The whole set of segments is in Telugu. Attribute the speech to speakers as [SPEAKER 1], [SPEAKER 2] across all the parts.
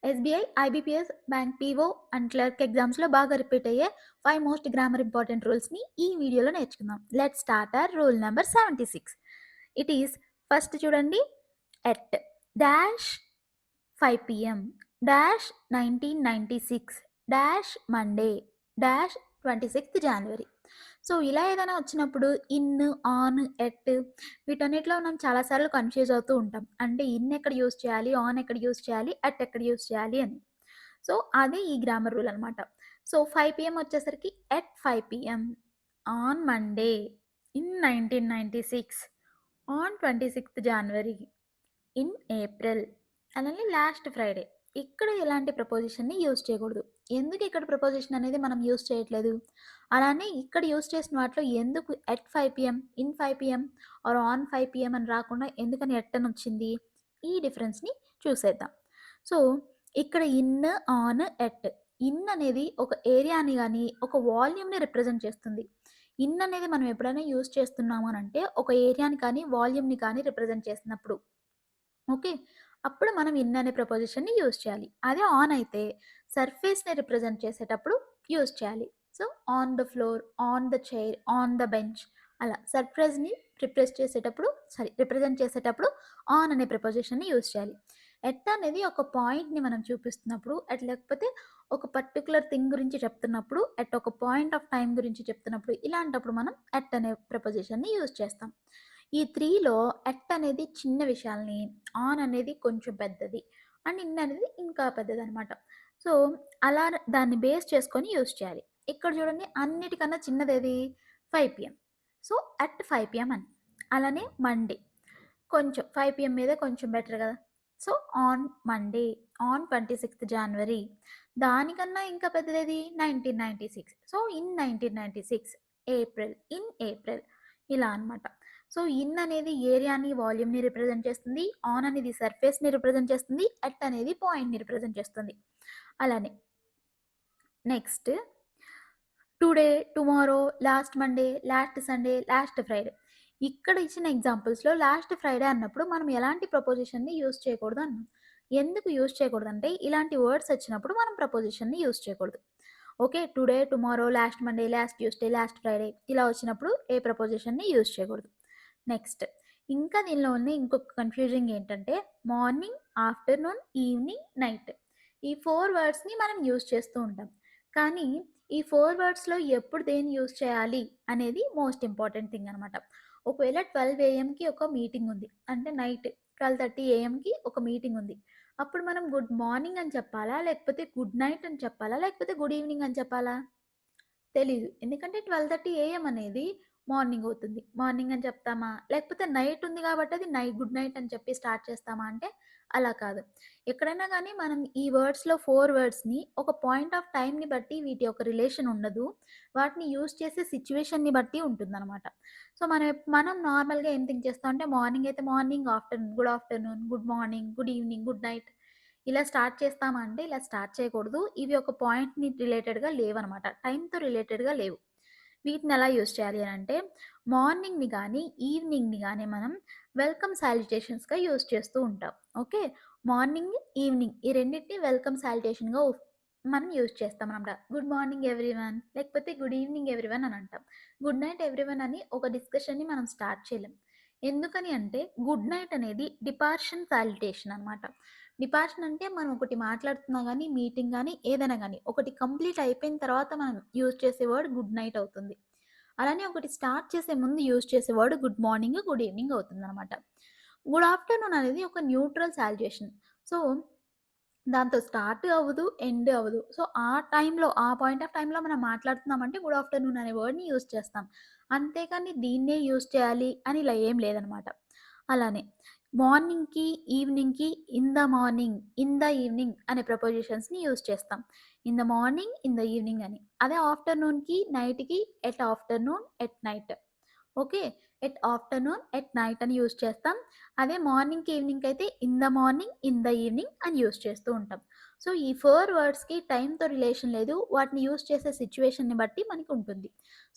[SPEAKER 1] SBI, IBPS, bank PO and clerk ఎగ్జామ్స్‌లో బాగా రిపీట్ అయ్యే 5 మోస్ట్ గ్రామర్ ఇంపార్టెంట్ రూల్స్‌ని ఈ వీడియోలో నేర్చుకుందాం. Let's start our rule number 76. It is first చూడండి. At dash 5 PM dash 1996 dash Monday dash 26th January. So, ఇలా ఏదైనా వచ్చినప్పుడు ఇన్, ఆన్, ఎట్ వీటన్నిటిలో మనం చాలా సార్లు కన్‌ఫ్యూజ్ అవుతూ ఉంటాం. అంటే ఇన్ ఎక్కడ యూజ్ చేయాలి? ఆన్ ఎక్కడ యూజ్ చేయాలి? ఎట్ ఎక్కడ యూజ్ చేయాలి అని. సో, అదే ఈ గ్రామర్ రూల్ అనమాట. సో, 5 పీఎం వచ్చేసరికి at 5 PM on Monday in 1996 on 26th January in April అలానే లాస్ట్ ఫ్రైడే. ఇక్కడ ఎలాంటి ప్రపోజిషన్‌ని యూజ్ చేయకూడదు. ఎందుకు ఇక్కడ ప్రపోజిషన్ అనేది మనం యూజ్ చేయట్లేదు? అలానే ఇక్కడ యూజ్ చేసిన వాటిలో ఎందుకు at 5 PM, in 5 PM or on 5 PM అని రాకుండా ఎందుకని ఎట్ అని వచ్చింది? ఈ డిఫరెన్స్‌ని చూసేద్దాం. సో, ఇక్కడ ఇన్, ఆన్, ఎట్. ఇన్ అనేది ఒక ఏరియాని గాని, ఒక వాల్యూమ్‌ని రిప్రజెంట్ చేస్తుంది. ఇన్ అనేది మనం ఎప్పుడైనా యూజ్ చేస్తున్నాము అనంటే ఒక ఏరియాని కానీ, వాల్యూమ్‌ని కానీ రిప్రజెంట్ చేసినప్పుడు. ఓకే. అప్పుడు మనం ఇన్ అనే ప్రపోజిషన్‌ని యూజ్ చేయాలి. అదే ఆన్ అయితే సర్ఫేస్‌ని రిప్రజెంట్ చేసేటప్పుడు యూజ్ చేయాలి. So, on the floor, on the chair, on the bench అలా సర్ఫేస్‌ని రిప్రజెంట్ చేసేటప్పుడు ఆన్ అనే ప్రపోజిషన్‌ని యూజ్ చేయాలి. ఎట్ అనేది ఒక పాయింట్‌ని మనం చూపిస్తున్నప్పుడు, లేకపోతే ఒక పర్టిక్యులర్ థింగ్ గురించి చెప్తున్నప్పుడు, ఒక పాయింట్ ఆఫ్ టైమ్ గురించి చెప్తున్నప్పుడు, ఇలాంటప్పుడు మనం ఎట్ అనే ప్రపోజిషన్‌ని యూజ్ చేస్తాం. ఈ 3లో ఎట్ అనేది చిన్న విషయాల్ని, ఆన్ అనేది కొంచెం పెద్దది, అండ్ ఇన్ అనేది ఇంకా పెద్దదనమాట. సో, అలా దాన్ని బేస్ చేసుకొని యూజ్ చేయాలి. ఇక్కడ చూడండి అన్నిటికన్నా చిన్నదేది 5 పీఎం. సో, ఎట్ 5 పీఎం అని. అలానే మండే కొంచెం 5 పీఎం మీదే కొంచెం బెటర్ కదా! So, on Monday on 26th జనవరి. దానికన్నా ఇంకా పెద్దదేది 1996. So, in 1996 April, in April ఇలా అనమాట. సో, ఇన్ అనేది ఏరియాని, వాల్యూమ్‌ని రిప్రజెంట్ చేస్తుంది. ఆన్ అనేది సర్ఫేస్‌ని రిప్రజెంట్ చేస్తుంది. ఎట్ అనేది పాయింట్‌ని రిప్రజెంట్ చేస్తుంది. అలానే next today, tomorrow, last Monday, last Sunday, last Friday. ఇక్కడ ఇచ్చిన ఎగ్జాంపుల్స్‌లో లాస్ట్ ఫ్రైడే అన్నప్పుడు మనం ఎలాంటి ప్రపోజిషన్‌ని యూజ్ చేయకూడదు అన్నాం. ఎందుకు యూజ్ చేయకూడదంటే ఇలాంటి వర్డ్స్ వచ్చినప్పుడు మనం ప్రపోజిషన్‌ని యూజ్ చేయకూడదు. Okay. Today, tomorrow, last Monday, last Tuesday, last Friday ఇలా వచ్చినప్పుడు ఏ ప్రపోజిషన్‌ని యూజ్ చేయకూడదు. నెక్స్ట్ ఇంకా దీనిలో ఉన్న ఇంకొక కన్‌ఫ్యూజింగ్ ఏంటంటే మార్నింగ్, ఆఫ్టర్‌నూన్, ఈవినింగ్, నైట్. ఈ 4 వర్డ్స్‌ని మనం యూజ్ చేస్తూ ఉంటాం. కానీ ఈ 4 వర్డ్స్‌లో ఎప్పుడు దేన్ని యూజ్ చేయాలి అనేది మోస్ట్ ఇంపార్టెంట్ థింగ్ అనమాట. ఒకవేళ 12 ఏఎంకి ఒక మీటింగ్ ఉంది. అంటే నైట్ 12:30 ఏఎంకి ఒక మీటింగ్ ఉంది. అప్పుడు మనం గుడ్ మార్నింగ్ అని చెప్పాలా? లేకపోతే గుడ్ నైట్ అని చెప్పాలా? లేకపోతే గుడ్ ఈవినింగ్ అని చెప్పాలా? తెలీదు. ఎందుకంటే 12:30 ఏఎం అనేది మార్నింగ్ అవుతుంది. మార్నింగ్ అని చెప్తామా? లేకపోతే నైట్ ఉంది కాబట్టి అది గుడ్ నైట్ అని చెప్పి స్టార్ట్ చేస్తామా అంటే అలా కాదు. ఎక్కడైనా గానీ మనం ఈ వర్డ్స్‌లో 4 వర్డ్స్‌ని ఒక పాయింట్ ఆఫ్ టైమ్‌ని బట్టి వీటి యొక్క రిలేషన్ ఉండదు. వాటిని యూజ్ చేసే సిట్యుయేషన్‌ని బట్టి ఉంటుందనమాట. సో, మనం నార్మల్‌గా ఏం థింక్ చేస్తాం అంటే మార్నింగ్ అయితే morning, afternoon, good morning, good evening, good night ఇలా స్టార్ట్ చేస్తామా అంటే ఇలా స్టార్ట్ చేయకూడదు. ఇవి ఒక పాయింట్‌ని రిలేటెడ్‌గా లేవనమాట. టైమ్‌తో రిలేటెడ్‌గా లేవు. వీటిని ఎలా యూజ్ చేయాలి అనంటే మార్నింగ్‌ని గానీ, ఈవినింగ్‌ని గానీ మనం వెల్కమ్ సాలిటేషన్స్‌గా యూజ్ చేస్తూ ఉంటాం. ఓకే. మార్నింగ్, ఈవినింగ్ ఈ రెండిటిని వెల్కమ్ సాలిటేషన్‌గా మనం యూజ్ చేస్తామనమాట. గుడ్ మార్నింగ్ ఎవ్రీవన్ లేకపోతే గుడ్ ఈవినింగ్ ఎవ్రీవన్ అని అంటాం. గుడ్ నైట్ ఎవ్రీవన్ అని ఒక డిస్కషన్‌ని మనం స్టార్ట్ చేయలేం. ఎందుకని అంటే గుడ్ నైట్ అనేది డిపార్షన్ సాలిటేషన్ అనమాట. డిపార్షన్ అంటే మనం ఒకటి మాట్లాడుతున్నా గానీ, మీటింగ్ గానీ, ఏదైనా గానీ ఒకటి కంప్లీట్ అయిపోయిన తర్వాత మనం యూజ్ చేసే వర్డ్ గుడ్ నైట్ అవుతుంది. అలానే ఒకటి స్టార్ట్ చేసే ముందు యూజ్ చేసే word good morning, good evening అవుతుందనమాట. గుడ్ ఆఫ్టర్‌నూన్ అనేది ఒక న్యూట్రల్ సాలిటేషన్. సో, దాంతో స్టార్ట్ అవ్వదు, ఎండ్ అవ్వదు. సో, ఆ పాయింట్ ఆఫ్ టైమ్‌లో మనం మాట్లాడుతున్నామంటే గుడ్ ఆఫ్టర్‌నూన్ అనే వర్డ్‌ని యూజ్ చేస్తాం. అంతేకాని దీన్నే యూజ్ చేయాలి అని ఇలా ఏం లేదనమాట. అలానే మార్నింగ్‌కి, ఈవినింగ్‌కి in the morning, in the evening అనే ప్రపోజిషన్స్‌ని యూజ్ చేస్తాం. In the morning, in the evening అని. అదే ఆఫ్టర్‌నూన్‌కి, నైట్‌కి at afternoon, at night. Okay. At afternoon, at night అని యూజ్ చేస్తాం. అదే మార్నింగ్‌కి, ఈవినింగ్‌కి అయితే in the morning, in the evening అని యూజ్ చేస్తూ ఉంటాం. సో, ఈ 4 వర్డ్స్‌కి టైమ్‌తో రిలేషన్ లేదు. వాటిని యూజ్ చేసే సిట్యుయేషన్‌ని బట్టి మనకుంటుంది.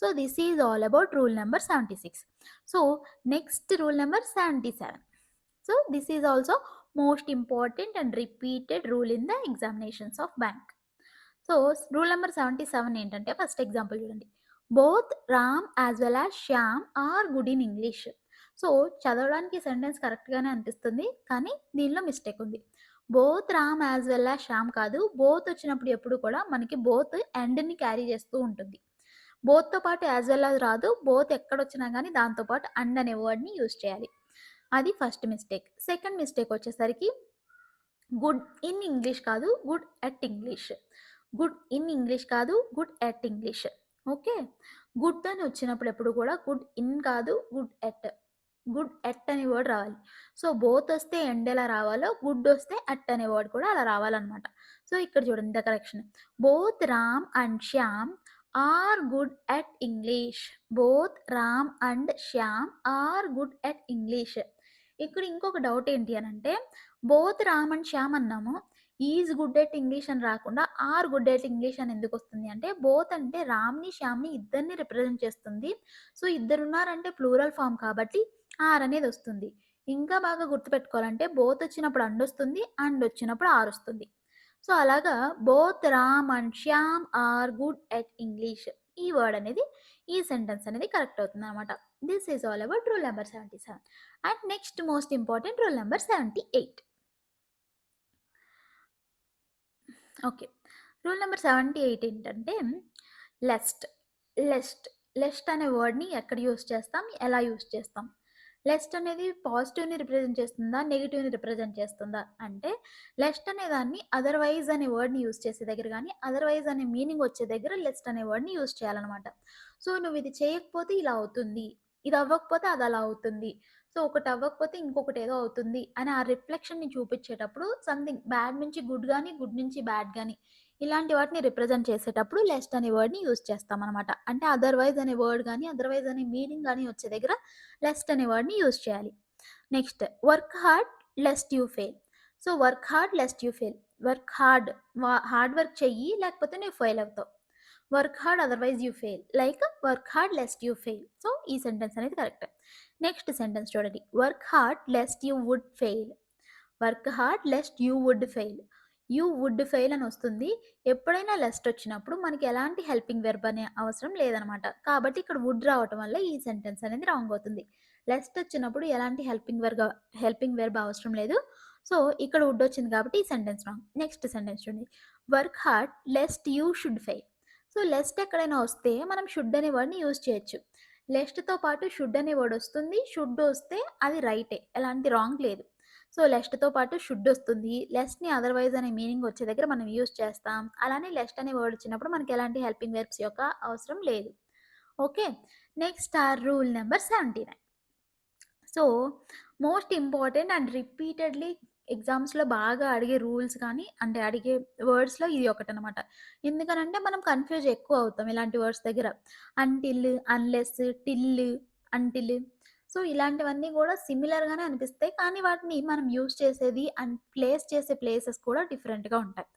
[SPEAKER 1] So, this is all about rule number 76. So, next rule number 77. So, this is also most important and repeated rule in the examinations of bank. So, rule number 77 ఏంటంటే ఫస్ట్ ఎగ్జాంపుల్ చూడండి. Both Ram as well as Shyam are good in English. So, చదవడానికి సెంటెన్స్ కరెక్ట్‌గానే అనిపిస్తుంది. కానీ దీనిలో మిస్టేక్ ఉంది. Both Ram as well as Shyam కాదు. బోత్ వచ్చినప్పుడు ఎప్పుడు కూడా మనకి బోత్ ఎండ్‌ని క్యారీ చేస్తూ ఉంటుంది. బోత్‌తో పాటు యాస్ వెల్ యాస్ రాదు. బోత్ ఎక్కడొచ్చినా గానీ దాంతో పాటు అండ్ అనే వర్డ్‌ని యూజ్ చేయాలి. అది ఫస్ట్ మిస్టేక్. సెకండ్ మిస్టేక్ వచ్చేసరికి గుడ్ ఇన్ ఇంగ్లీష్ కాదు. Good at English. Good in English కాదు. Good at English. Okay. Good అని వచ్చినప్పుడు ఎప్పుడు కూడా గుడ్ ఇన్ కాదు. Good at. గుడ్ ఎట్ అనే వర్డ్ రావాలి. సో, బోత్ వస్తే ఎండ్ ఎలా రావాలో, గుడ్ వస్తే ఎట్ అనే వర్డ్ కూడా అలా రావాలనమాట. సో, ఇక్కడ చూడండి the correction. Both Ram and Shyam are good at English. Both Ram and Shyam are good at English. ఇక్కడ ఇంకొక డౌట్ ఏంటి అనంటే, బోత్ రామ్ అండ్ శ్యామ్ అన్నాము. ఈజ్ గుడ్ ఎట్ ఇంగ్లీష్ అని రాకుండా ఆర్ గుడ్ ఎట్ ఇంగ్లీష్ అని ఎందుకొస్తుంది అంటే, బోత్ అంటే రామ్‌ని, శ్యామ్‌ని ఇద్దరిని రిప్రజెంట్ చేస్తుంది. సో, ఇద్దరున్నారంటే ప్లూరల్ ఫార్మ్ కాబట్టి ఆర్ అనేదొస్తుంది. ఇంకా బాగా గుర్తుపెట్టుకోవాలంటే బోత్ వచ్చినప్పుడు అండొస్తుంది. అండ్ వచ్చినప్పుడు ఆర్ వస్తుంది. సో, అలాగా both Ram and Shyam are good at English. ఈ వర్డ్ అనేది, ఈ సెంటెన్స్ అనేది కరెక్ట్ అవుతుందనమాట. This is all about rule number 77. And next most important rule number 78. Okay. Rule number 78 ఏంటంటే లెస్ట్. లెస్ట్. లెస్ట్ అనే వర్డ్‌ని ఎక్కడ యూజ్ చేస్తాం? ఎలా యూజ్ చేస్తాం? లెస్ట్ అనేది పాజిటివ్‌ని రిప్రజెంట్ చేస్తుందా? నెగెటివ్‌ని రిప్రజెంట్ చేస్తుందా? అంటే లెస్ట్ అనే దాన్ని అదర్‌వైజ్ అనే వర్డ్‌ని యూజ్ చేసే దగ్గర గాని, అదర్‌వైజ్ అనే మీనింగ్ వచ్చే దగ్గర లెస్ట్ అనే వర్డ్‌ని యూజ్ చేయాలనమాట. సో, నువ్విది చేయకపోతే ఇలా అవుతుంది. ఇది అవ్వకపోతే అది అలా అవుతుంది. సో, ఒకటి అవ్వకపోతే ఇంకొకటి ఏదో అవుతుంది అని ఆ రిఫ్లెక్షన్‌ని చూపించేటప్పుడు సంథింగ్ బ్యాడ్ నుంచి గుడ్ గాని, గుడ్ నుంచి బ్యాడ్ గాని ఇలాంటి వాటిని రిప్రజెంట్ చేసేటప్పుడు లెస్ట్ అనే వర్డ్‌ని యూజ్ చేస్తామనమాట. అంటే అదర్‌వైజ్ అనే వర్డ్ గాని, అదర్‌వైజ్ అనే మీనింగ్ గాని వచ్చే దగ్గర లెస్ట్ అనే వర్డ్‌ని యూజ్ చేయాలి. Next work hard lest you fail. So, work hard lest you fail. Work hard hard work చెయ్యి లేకపోతే నువ్వు ఫెయిల్ అవుతావు. Work hard otherwise you fail. Like work hard lest you fail. So, ఈ సెంటెన్స్ అనేది కరెక్ట్. నెక్స్ట్ సెంటెన్స్ చూడండి. Work hard lest you would fail. Work hard lest you would fail. You would fail అని వస్తుంది. ఎప్పుడైనా లెస్ట్ వచ్చినప్పుడు మనకి ఎలాంటి హెల్పింగ్ వెర్బ్ అనే అవసరం లేదనమాట. కాబట్టి ఇక్కడ వుడ్ రావటం వల్ల ఈ సెంటెన్స్ అనేది రాంగ్ అవుతుంది. లెస్ట్ వచ్చినప్పుడు ఎలాంటి హెల్పింగ్ వెర్బ్ అవసరం లేదు. సో, ఇక్కడ వుడ్ వచ్చింది కాబట్టి ఈ సెంటెన్స్ రాంగ్. నెక్స్ట్ సెంటెన్స్ చూడండి. Work hard lest you should fail. So, lest ఎక్కడైనా వస్తే మనం షుడ్ అనే వర్డ్‌ని యూజ్ చేయొచ్చు. లెస్ట్‌తో పాటు షుడ్ అనే వర్డ్ వస్తుంది. షుడ్ వస్తే అది రైటే. ఎలాంటి రాంగ్ లేదు. సో, లెస్ట్‌తో పాటు షుడ్ వస్తుంది. లెస్ట్‌ని అదర్‌వైజ్ అనే మీనింగ్ వచ్చే దగ్గర మనం యూజ్ చేస్తాం. అలానే లెస్ట్ అనే వర్డ్ వచ్చినప్పుడు మనకి ఎలాంటి హెల్పింగ్ వెర్బ్స్ యొక్క అవసరం లేదు. Okay. Next rule number 79. So, most important and repeatedly ఎగ్జామ్స్‌లో బాగా అడిగే రూల్స్ కానీ, అంటే అడిగే వర్డ్స్‌లో ఇది ఒకటనమాట. ఎందుకనంటే మనం కన్‌ఫ్యూజ్ ఎక్కువ అవుతాం ఇలాంటి వర్డ్స్ దగ్గర. Until, unless, till, until. So, ఇలాంటివన్నీ గూడా సిమిలర్‌గానే అనిపిస్తాయి. కానీ వాటిని మనం యూజ్ చేసేది అండ్ ప్లేస్ చేసే ప్లేసెస్ కూడా డిఫరెంట్‌గా ఉంటాయి.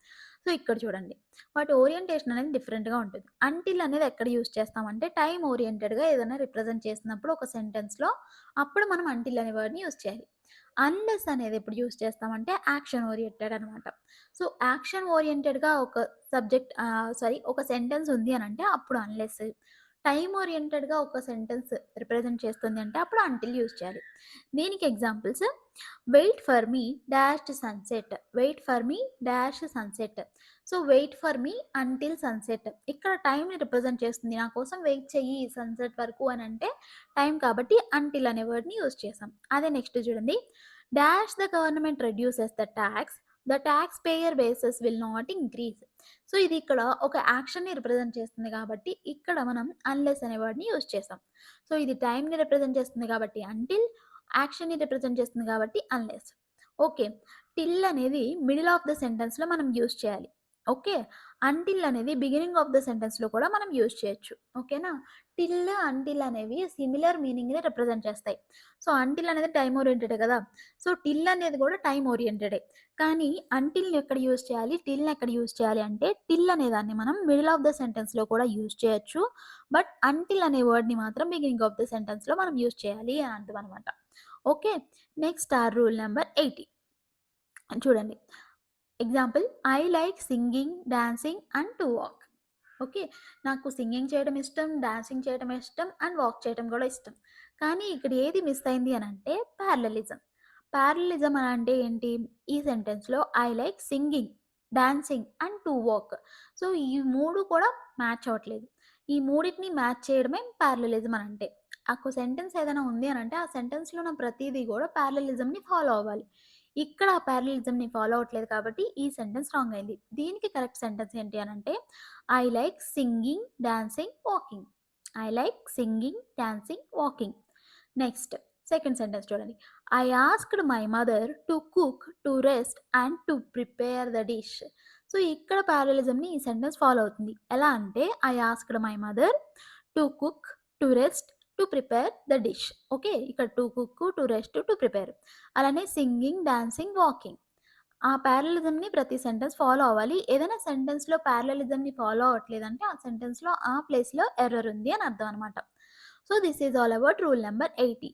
[SPEAKER 1] సో, ఇక్కడ చూడండి. వాటి ఓరియంటేషన్ అనేది డిఫరెంట్‌గా ఉంటుంది. అంటిల్ అనేది ఎక్కడ యూజ్ చేస్తామంటే టైమ్ ఓరియెంటెడ్‌గా ఏదైనా రిప్రజెంట్ చేసినప్పుడు ఒక సెంటెన్స్‌లో అప్పుడు మనం అంటిల్ అనే వర్డ్‌ని యూజ్ చేయాలి. అన్‌లెస్ అనేది ఎప్పుడు యూజ్ చేస్తామంటే యాక్షన్ ఓరియెంటెడ్ అనమాట. సో, యాక్షన్ ఓరియెంటెడ్‌గా ఒక ఒక సెంటెన్స్ ఉంది అనంటే అప్పుడు అన్‌లెస్. టైమ్ ఓరియెంటెడ్‌గా ఒక సెంటెన్స్ రిప్రజెంట్ చేస్తుంది అంటే అప్పుడు అంటిల్ యూజ్ చేయాలి. దీనికి examples wait for me dashed sunset. Wait for me dash sunset. So, wait for me until sunset. ఇక్కడ టైమ్‌ని రిప్రజెంట్ చేస్తుంది. నా కోసం వెయిట్ చెయ్యి సన్‌సెట్ వరకు అనంటే టైమ్ కాబట్టి అంటిల్ అనే వర్డ్‌ని యూజ్ చేసాం. అదే నెక్స్ట్ చూడండి. Dash the government reduces the talks. The talks payer bases will not increase. So, ఇది ఇక్కడ ఒక యాక్షన్‌ని రిప్రజెంట్ చేస్తుంది కాబట్టి ఇక్కడ మనం అన్‌లెస్ అనే వర్డ్‌ని యూజ్ చేసాం. సో, ఇది టైమ్‌ని రిప్రజెంట్ చేస్తుంది కాబట్టి అంటిల్, యాక్షన్‌ని రిప్రజెంట్ చేస్తుంది కాబట్టి అన్‌లెస్. ఓకే. టిల్ అనేది మిడిల్ ఆఫ్ ద సెంటెన్స్‌లో మనం యూజ్ చేయాలి. ఓకే. అంటిల్ అనేది బిగినింగ్ ఆఫ్ ద సెంటెన్స్‌లో కూడా మనం యూజ్ చేయొచ్చు. ఓకేనా? టిల్, అంటిల్ అనేవి సిమిలర్ మీనింగ్‌ని రిప్రజెంట్ చేస్తాయి. సో, అంటిల్ అనేది టైమ్ ఓరియెంటెడే కదా! సో, టిల్ అనేది కూడా టైమ్ ఓరియెంటెడే. కానీ అంటిల్‌ని ఎక్కడ యూజ్ చేయాలి? టిల్‌ని ఎక్కడ యూజ్ చేయాలి అంటే టిల్ అనే దాన్ని మనం మిడిల్ ఆఫ్ ద సెంటెన్స్‌లో కూడా యూజ్ చేయొచ్చు. బట్ అంటిల్ అనే వర్డ్‌ని మాత్రం బిగినింగ్ ఆఫ్ ద సెంటెన్స్‌లో మనం యూజ్ చేయాలి అని అర్థమనమాట. ఓకే. Next rule number 80. చూడండి. Example I like singing, dancing and to walk. Okay. నాకు సింగింగ్ చేయడం ఇష్టం, డాన్సింగ్ చేయడం ఇష్టం అండ్ వాక్ చేయడం గూడా ఇష్టం. కానీ ఇక్కడ ఏది మిస్ అయింది అనంటే ప్యారలలిజం. ప్యారలలిజం అంటే ఏంటి? ఈ సెంటెన్స్‌లో I like singing, dancing and to walk. So, ఈ 3 కూడా మ్యాచ్ అవ్వట్లేదు. ఈ మూడిటిని మ్యాచ్ చేయడమే ప్యారలలిజం అనంటే. ఒక సెంటెన్స్ ఏదైనా ఉంది అనంటే ఆ సెంటెన్స్‌లో ఉన్న ప్రతీది గూడా ప్యారలలిజంని ఫాలో అవ్వాలి. ఇక్కడ ఆ ప్యారలలిజంని ఫాలో అవ్వట్లేదు కాబట్టి ఈ సెంటెన్స్ రాంగ్ అయింది. దీనికి కరెక్ట్ సెంటెన్స్ ఏంటి అనంటే I like singing, dancing, walking. I like singing, dancing, walking. Next second sentence చూడండి. I asked my mother to cook, to rest and to prepare the dish. So, ఇక్కడ ప్యారలలిజంని ఈ సెంటెన్స్ ఫాలో అవుతుంది. ఎలా అంటే I asked my mother to cook, to rest, to prepare the dish. Okay. ఇక్కడ to cook, to rest, to prepare. అలానే సింగింగ్, డాన్సింగ్, వాకింగ్. ఆ ప్యారలలిజంని ప్రతి సెంటెన్స్ ఫాలో అవ్వాలి. ఏదైనా సెంటెన్స్‌లో ప్యారలలిజంని ఫాలో అవ్వట్లేదంటే, ఆ సెంటెన్స్‌లో ఆ ప్లేస్‌లో ఎర్రర్ ఉంది అని అర్థం అనమాట. So, this is all about rule number 80.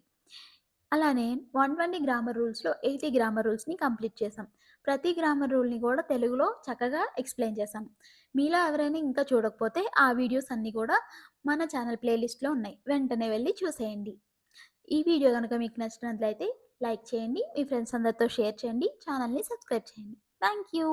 [SPEAKER 1] అలానే 120 గ్రామర్ రూల్స్‌లో 80 గ్రామర్ రూల్స్‌ని కంప్లీట్ చేశాం. ప్రతి గ్రామర్ రూల్‌ని కూడా తెలుగులో చక్కగా ఎక్స్‌ప్లెయిన్ చేశాం. మీలో ఎవరైనా ఇంకా చూడకపోతే ఆ వీడియోస్ అన్నీ కూడా మన ఛానల్ ప్లేలిస్ట్‌లో ఉన్నాయి. వెంటనే వెళ్లి చూసేయండి. ఈ వీడియో గనుక మీకు నచ్చినట్లయితే లైక్ చేయండి. మీ ఫ్రెండ్స్ అందరితో షేర్ చేయండి. ఛానల్‌ని సబ్స్క్రైబ్ చేయండి. Thank you.